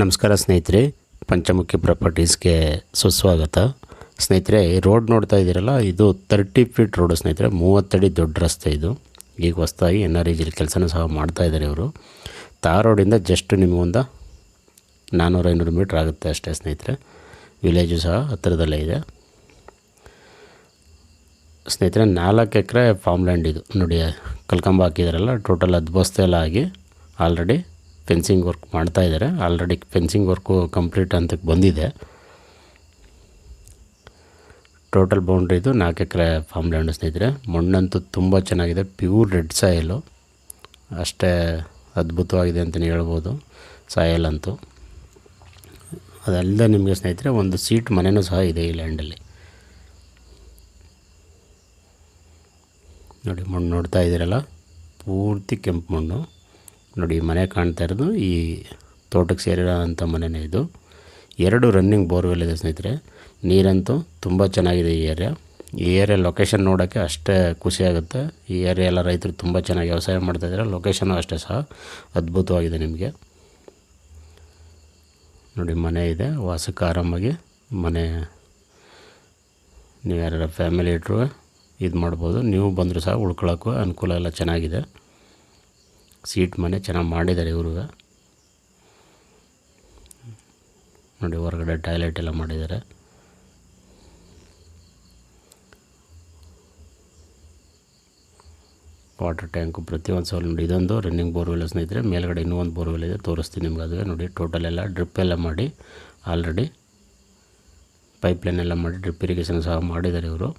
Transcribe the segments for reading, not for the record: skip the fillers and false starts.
ನಮಸ್ಕಾರ ಸ್ನೇಹಿತರೆ, ಪಂಚಮುಖಿ ಪ್ರಾಪರ್ಟೀಸ್ಗೆ ಸುಸ್ವಾಗತ. ಸ್ನೇಹಿತರೆ, ಈ ರೋಡ್ ನೋಡ್ತಾ ಇದ್ದೀರಲ್ಲ, ಇದು 30 ಫೀಟ್ ರೋಡು ಸ್ನೇಹಿತರೆ. 30 ಅಡಿ ದೊಡ್ಡ ರಸ್ತೆ ಇದು. ಈಗ ಹೊಸದಾಗಿ NREGL ಕೆಲಸನೂ ಸಹ ಮಾಡ್ತಾಯಿದ್ದಾರೆ ಇವರು. ತಾರ್ ರೋಡಿಂದ ಜಸ್ಟ್ ನಿಮಗೊಂದು 400-500 ಮೀಟ್ರ್ ಆಗುತ್ತೆ ಅಷ್ಟೇ ಸ್ನೇಹಿತರೆ. ವಿಲೇಜು ಸಹ ಹತ್ತಿರದಲ್ಲೇ ಇದೆ ಸ್ನೇಹಿತರೆ. 4 ಎಕರೆ ಫಾರ್ಮ್ ಲ್ಯಾಂಡ್ ಇದು ನೋಡಿ. ಕಲ್ಕಂಬ ಹಾಕಿದಾರಲ್ಲ, ಟೋಟಲ್ 10 ಬಸ್ತೆ ಎಲ್ಲ ಆಗಿ ಆಲ್ರೆಡಿ ಫೆನ್ಸಿಂಗ್ ವರ್ಕ್ ಮಾಡ್ತಾಯಿದ್ದಾರೆ. ಆಲ್ರೆಡಿ ಫೆನ್ಸಿಂಗ್ ವರ್ಕು ಕಂಪ್ಲೀಟ್ ಅಂತಕ್ಕೆ ಬಂದಿದೆ. ಟೋಟಲ್ ಬೌಂಡ್ರಿ ಇದು 4 ಎಕರೆ ಫಾರ್ಮ್ ಲ್ಯಾಂಡ್ ಸ್ನೇಹಿತರೆ. ಮಣ್ಣಂತೂ ತುಂಬ ಚೆನ್ನಾಗಿದೆ, ಪ್ಯೂರ್ ರೆಡ್ ಸಾಯಿಲು. ಅಷ್ಟೇ ಅದ್ಭುತವಾಗಿದೆ ಅಂತಲೇ ಹೇಳ್ಬೋದು ಸಾಯಿಲ್ ಅಂತೂ. ಅದಲ್ಲದೆ ನಿಮಗೆ ಸ್ನೇಹಿತರೆ ಒಂದು ಸೀಟ್ ಮನೆಯೂ ಸಹ ಇದೆ ಈ ಲ್ಯಾಂಡಲ್ಲಿ. ನೋಡಿ, ಮಣ್ಣು ನೋಡ್ತಾ ಇದ್ದೀರಲ್ಲ, ಪೂರ್ತಿ ಕೆಂಪು ಮಣ್ಣು. ನೋಡಿ, ಮನೆ ಕಾಣ್ತಾ ಇರೋದು ಈ ತೋಟಕ್ಕೆ ಸೇರಿರೋಂಥ ಮನೆಯೇ ಇದು. 2 ರನ್ನಿಂಗ್ ಬೋರ್ವೆಲ್ ಇದೆ ಸ್ನೇಹಿತರೆ. ನೀರಂತೂ ತುಂಬ ಚೆನ್ನಾಗಿದೆ ಈ ಏರಿಯಾ. ಈ ಏರಿಯಾ ಲೊಕೇಶನ್ ನೋಡೋಕ್ಕೆ ಅಷ್ಟೇ ಖುಷಿಯಾಗುತ್ತೆ. ಈ ಏರಿಯಾ ಎಲ್ಲ ರೈತರು ತುಂಬ ಚೆನ್ನಾಗಿ ವ್ಯವಸಾಯ ಮಾಡ್ತಾಯಿದ್ದಾರೆ. ಲೊಕೇಶನ್ನು ಅಷ್ಟೇ ಸಹ ಅದ್ಭುತವಾಗಿದೆ ನಿಮಗೆ. ನೋಡಿ, ಮನೆ ಇದೆ, ವಾಸಕ್ಕೆ ಆರಾಮಾಗಿ ಮನೆ. ನೀವು ಯಾರ್ಯಾರ ಫ್ಯಾಮಿಲಿ ಇಟ್ಟರು ಇದು ಮಾಡ್ಬೋದು. ನೀವು ಬಂದರೂ ಸಹ ಉಳ್ಕೊಳ್ಳೋಕ್ಕೂ ಅನುಕೂಲ ಎಲ್ಲ ಚೆನ್ನಾಗಿದೆ. ಸೀಟ್ ಮನೆ ಚೆನ್ನಾಗಿ ಮಾಡಿದ್ದಾರೆ ಇವರು. ನೋಡಿ, ಹೊರಗಡೆ ಟಾಯ್ಲೆಟ್ ಎಲ್ಲ ಮಾಡಿದ್ದಾರೆ. ವಾಟರ್ ಟ್ಯಾಂಕು ಪ್ರತಿಯೊಂದು ಸಲ ನೋಡಿ. ಇದೊಂದು ರನ್ನಿಂಗ್ ಬೋರ್ವೆಲ್ ಸ್ನೇಹಿತರೆ. ಮೇಲ್ಗಡೆ ಇನ್ನೂ ಒಂದು ಬೋರ್ವೆಲ್ ಇದೆ, ತೋರಿಸ್ತೀನಿ ನಿಮ್ಗೆ. ಅದುವೇ ನೋಡಿ, ಟೋಟಲ್ ಎಲ್ಲ ಡ್ರಿಪ್ ಎಲ್ಲ ಮಾಡಿ ಆಲ್ರೆಡಿ ಪೈಪ್ಲೈನ್ ಎಲ್ಲ ಮಾಡಿ ಡ್ರಿಪ್ ಇರಿಗೇಷನ್ ಸಹ ಮಾಡಿದ್ದಾರೆ ಇವರು.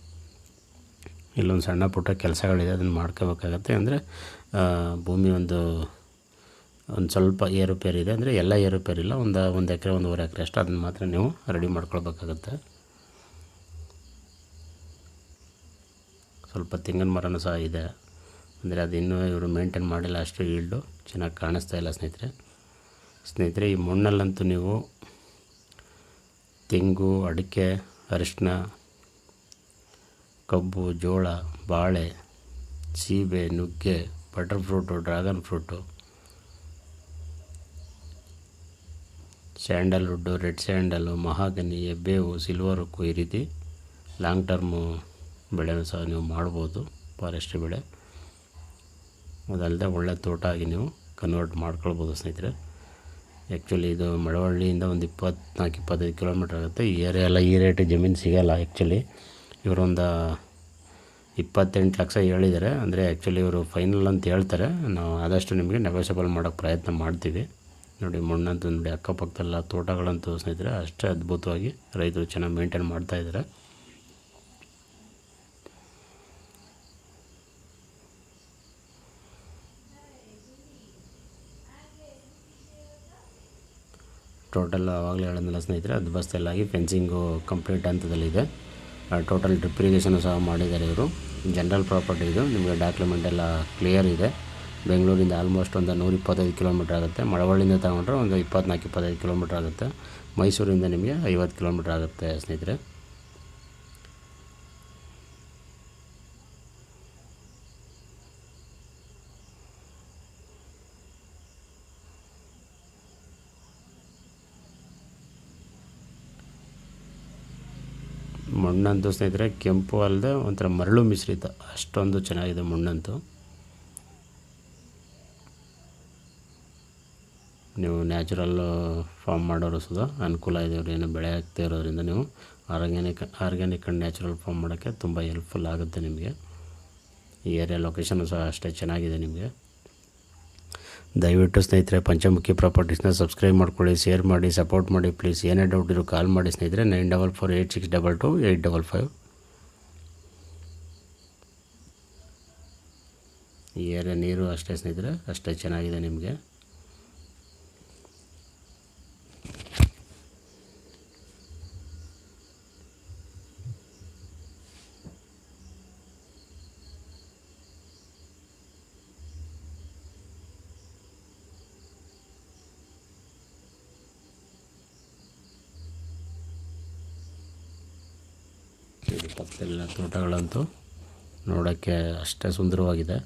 ಇಲ್ಲೊಂದು ಸಣ್ಣ ಪುಟ್ಟ ಕೆಲಸಗಳಿದೆ, ಅದನ್ನು ಮಾಡ್ಕೋಬೇಕಾಗತ್ತೆ. ಅಂದರೆ ಭೂಮಿ ಒಂದು ಸ್ವಲ್ಪ ಏರುಪೇರಿದೆ. ಅಂದರೆ ಎಲ್ಲ ಏರುಪೇರಿಲ್ಲ, ಒಂದು ಎಕರೆ 1.5 ಎಕರೆ ಅಷ್ಟು. ಅದನ್ನು ಮಾತ್ರ ನೀವು ರೆಡಿ ಮಾಡ್ಕೊಳ್ಬೇಕಾಗತ್ತೆ. ಸ್ವಲ್ಪ ತೆಂಗಿನ ಮರನೂ ಸಹ ಇದೆ. ಅಂದರೆ ಅದು ಇನ್ನೂ ಇವರು ಮೇಂಟೈನ್ ಮಾಡಿಲ್ಲ, ಅಷ್ಟು ಈಲ್ಡು ಚೆನ್ನಾಗಿ ಕಾಣಿಸ್ತಾ ಇಲ್ಲ ಸ್ನೇಹಿತರೆ. ಈ ಮಣ್ಣಲ್ಲಂತೂ ನೀವು ತೆಂಗು, ಅಡಿಕೆ, ಅರಿಶಿನ, ಕಬ್ಬು, ಜೋಳ, ಬಾಳೆ, ಸೀಬೆ, ನುಗ್ಗೆ, butter fruit, dragon fruit, sandalwood, red sandal, mahogany, ಎಬ್ಬೇವು, ಸಿಲ್ವರ್ ಉಕ್ಕು, ಈ ರೀತಿ ಲಾಂಗ್ ಟರ್ಮು ಬೆಳೆನೂ ಸಹ ನೀವು ಮಾಡ್ಬೋದು, ಫಾರೆಸ್ಟ್ರಿ ಬೆಳೆ. ಅದಲ್ಲದೆ ಒಳ್ಳೆ ತೋಟ ಆಗಿ ನೀವು ಕನ್ವರ್ಟ್ ಮಾಡ್ಕೊಳ್ಬೋದು ಸ್ನೇಹಿತರೆ. ಆ್ಯಕ್ಚುಲಿ ಇದು ಮಳವಳ್ಳಿಯಿಂದ ಒಂದು 24-25 ಕಿಲೋಮೀಟ್ರ್ ಆಗುತ್ತೆ. ಈ ಏರಿಯಾ ಎಲ್ಲ ಈ ರೇಟಿಗೆ ಜಮೀನು ಸಿಗೋಲ್ಲ. ಆ್ಯಕ್ಚುಲಿ ಇವರೊಂದು 28 ಲಕ್ಷ ಹೇಳಿದ್ದಾರೆ. ಅಂದರೆ ಆ್ಯಕ್ಚುಲಿ ಇವರು ಫೈನಲ್ ಅಂತ ಹೇಳ್ತಾರೆ. ನಾವು ಆದಷ್ಟು ನಿಮಗೆ ನೆಗೋಷಿಯಬಲ್ ಮಾಡೋಕ್ಕೆ ಪ್ರಯತ್ನ ಮಾಡ್ತೀವಿ. ನೋಡಿ, ಮಣ್ಣಂತೂ ನೋಡಿ, ಅಕ್ಕಪಕ್ಕದಲ್ಲ ತೋಟಗಳಂತೂ ಸ್ನೇಹಿತರೆ ಅಷ್ಟೇ ಅದ್ಭುತವಾಗಿ ರೈತರು ಚೆನ್ನಾಗಿ ಮೇಂಟೈನ್ ಮಾಡ್ತಾಯಿದ್ದಾರೆ. ಟೋಟಲ್ ಆವಾಗಲೇ ಹೇಳಿದ್ನಲ್ಲ ಸ್ನೇಹಿತರೆ, 10 ಬಸ್ತೆಲ್ಲಾಗಿ ಫೆನ್ಸಿಂಗು ಕಂಪ್ಲೀಟ್ ಹಂತದಲ್ಲಿದೆ. ಟೋಟಲ್ ಡ್ರಿಪ್ ಇರಿಗೇಷನು ಸಹ ಮಾಡಿದ್ದಾರೆ ಇವರು. ಜನರಲ್ ಪ್ರಾಪರ್ಟಿ ಇದು. ನಿಮಗೆ ಡಾಕ್ಯುಮೆಂಟ್ ಎಲ್ಲ ಕ್ಲಿಯರ್ ಇದೆ. ಬೆಂಗಳೂರಿಂದ ಆಲ್ಮೋಸ್ಟ್ ಒಂದು 125 ಕಿಲೋಮೀಟ್ರ್ ಆಗುತ್ತೆ. ಮಳವಳ್ಳಿಯಿಂದ ತಗೊಂಡ್ರೆ ಒಂದು 24-25 ಕಿಲೋಮೀಟ್ರ್ ಆಗುತ್ತೆ. ಮೈಸೂರಿಂದ ನಿಮಗೆ 50 ಕಿಲೋಮೀಟ್ರ್ ಆಗುತ್ತೆ ಸ್ನೇಹಿತರೆ. ಮಣ್ಣಂತೂ ಸ್ನೇಹಿತರೆ ಕೆಂಪು ಅಲ್ಲದೆ ಒಂಥರ ಮರಳು ಮಿಶ್ರಿತ, ಅಷ್ಟೊಂದು ಚೆನ್ನಾಗಿದೆ ಮಣ್ಣಂತೂ. ನೀವು ನ್ಯಾಚುರಲ್ ಫಾರ್ಮ್ ಮಾಡೋರು ಸುಧಾ ಅನುಕೂಲ ಇದೆ. ಅವರು ಏನು ಬೆಳೆ ಹಾಕ್ತಾ ಇರೋದ್ರಿಂದ ನೀವು ಆರ್ಗ್ಯಾನಿಕ್ ಆ್ಯಂಡ್ ನ್ಯಾಚುರಲ್ ಫಾರ್ಮ್ ಮಾಡೋಕ್ಕೆ ತುಂಬ ಹೆಲ್ಪ್ಫುಲ್ ಆಗುತ್ತೆ ನಿಮಗೆ. ಈ ಏರಿಯಾ ಲೊಕೇಶನ್ನು ಸಹ ಅಷ್ಟೇ ಚೆನ್ನಾಗಿದೆ ನಿಮಗೆ. ದಯವಿಟ್ಟು ಸ್ನೇಹಿತರೆ ಪಂಚಮುಖಿ ಪ್ರಾಪರ್ಟೀಸ್ನ ಸಬ್ಸ್ಕ್ರೈಬ್ ಮಾಡ್ಕೊಳ್ಳಿ, ಶೇರ್ ಮಾಡಿ, ಸಪೋರ್ಟ್ ಮಾಡಿ ಪ್ಲೀಸ್. ಏನೇ ಡೌಟ್ ಇರೋ ಕಾಲ್ ಮಾಡಿ ಸ್ನೇಹಿತರೆ. 9448622855. ಈ ಏರಿಯಾ ನೀರು ಅಷ್ಟೇ ಸ್ನೇಹಿತರೆ ಅಷ್ಟೇ ಚೆನ್ನಾಗಿದೆ ನಿಮಗೆ. ಪಕ್ಕದಲ್ಲಿನ ತೋಟಗಳಂತೂ ನೋಡೋಕ್ಕೆ ಅಷ್ಟೇ ಸುಂದರವಾಗಿದೆ.